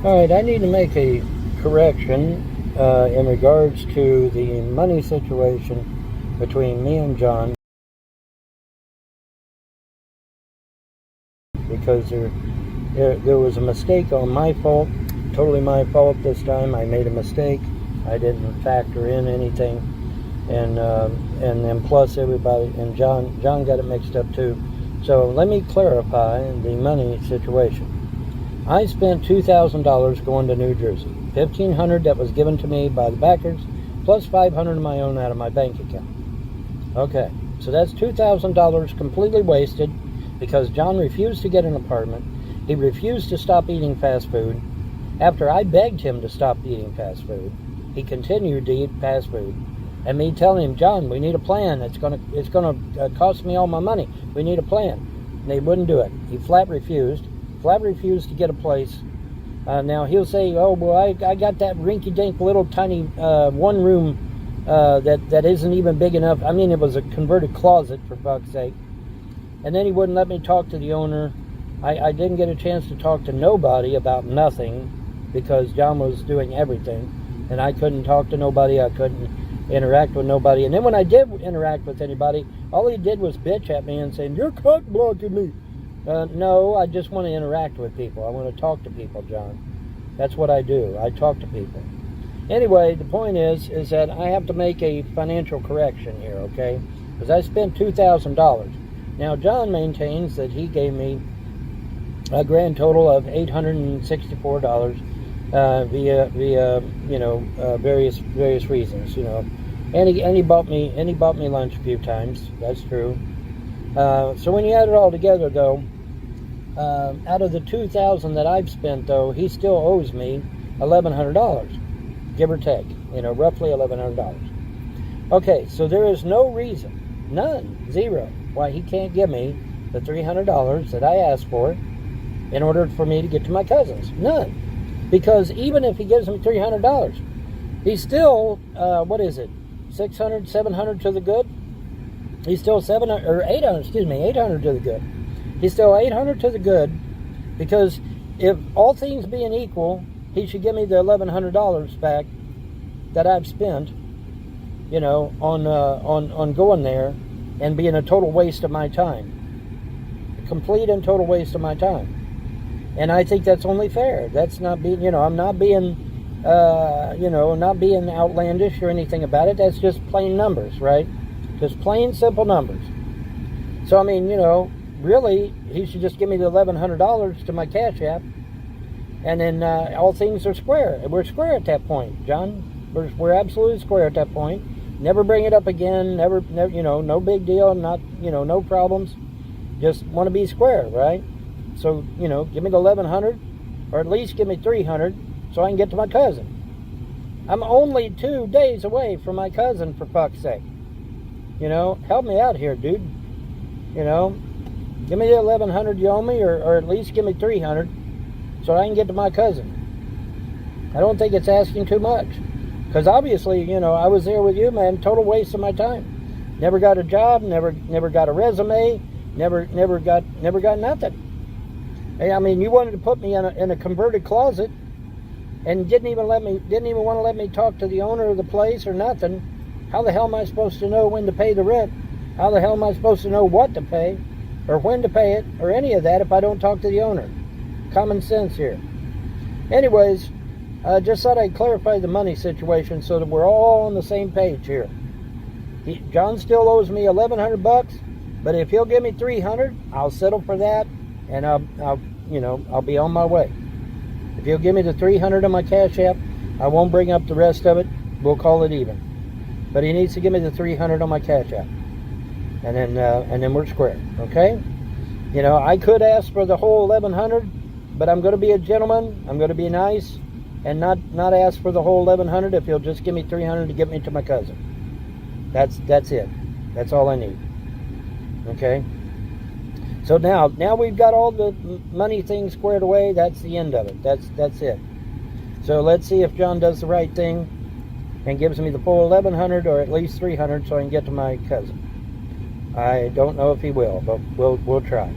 Alright, I need to make a correction in regards to the money situation between me and John, because there was a mistake on my fault, totally my fault this time. I made a mistake. I didn't factor in anything, and then plus everybody, and John got it mixed up too. So let me clarify the money situation. I spent $2,000 going to New Jersey. $1,500 that was given to me by the backers, plus $500 of my own out of my bank account. Okay, so that's $2,000 completely wasted because John refused to get an apartment. He refused to stop eating fast food. After I begged him to stop eating fast food, he continued to eat fast food. And me telling him, John, we need a plan. It's gonna cost me all my money. We need a plan. And they wouldn't do it. He flat refused to get a place. Now he'll say, oh, well, I got that rinky-dink little tiny one room that isn't even big enough. I mean, it was a converted closet, for fuck's sake. And then he wouldn't let me talk to the owner. I didn't get a chance to talk to nobody about nothing because John was doing everything. And I couldn't talk to nobody. I couldn't interact with nobody. And then when I did interact with anybody, all he did was bitch at me and saying, you're cock blocking me. No, I just want to interact with people. I want to talk to people, John. That's what I do. I talk to people. Anyway, the point is that I have to make a financial correction here, okay? Because I spent $2,000. Now, John maintains that he gave me a grand total of $864 via various reasons, you know. And he bought me lunch a few times. That's true. So when you add it all together, though, out of the $2,000 that I've spent, though, he still owes me $1,100, give or take, you know, roughly $1,100. Okay, so there is no reason, none, zero, why he can't give me the $300 that I asked for in order for me to get to my cousins. None. Because even if he gives me $300, he's still, what is it, 600, 700 to the good? He's still 700 or 800, 800 to the good. He's still 800 to the good, because if all things being equal, he should give me the $1,100 back that I've spent, you know, on going there and being a total waste of my time, a complete and total waste of my time. And I think that's only fair. That's not being, you know, I'm not being, not being outlandish or anything about it. That's just plain numbers, right? Just plain simple numbers. So, I mean, you know, really, he should just give me the $1,100 to my Cash App, and then all things are square. We're square at that point, John. We're absolutely square at that point. Never bring it up again. Never, you know, no big deal. Not, you know, no problems. Just want to be square, right? So, you know, give me the $1,100, or at least give me $300, so I can get to my cousin. I'm only 2 days away from my cousin, for fuck's sake. You know, help me out here, dude. You know, give me the $1,100 you owe me, or at least give me $300, so I can get to my cousin. I don't think it's asking too much, because obviously, you know, I was there with you, man. Total waste of my time. Never got a job. Never got a resume. Never got nothing. I mean, you wanted to put me in a converted closet, and didn't even want to let me talk to the owner of the place or nothing. How the hell am I supposed to know when to pay the rent? How the hell am I supposed to know what to pay, or when to pay it, or any of that if I don't talk to the owner? Common sense here. Anyways, I just thought I'd clarify the money situation so that we're all on the same page here. John still owes me $1,100, but if he'll give me $300, I'll settle for that, and I'll be on my way. If he'll give me the $300 on my Cash App, I won't bring up the rest of it. We'll call it even. But he needs to give me the $300 on my Cash App, and then we're square. Okay? You know, I could ask for the whole $1,100, but I'm going to be a gentleman. I'm going to be nice, and not ask for the whole $1,100 if he'll just give me $300 to get me to my cousin. That's it. That's all I need. Okay? So now we've got all the money things squared away. That's the end of it. That's it. So let's see if John does the right thing and gives me the full $1,100, or at least $300, so I can get to my cousin. I don't know if he will, but we'll try.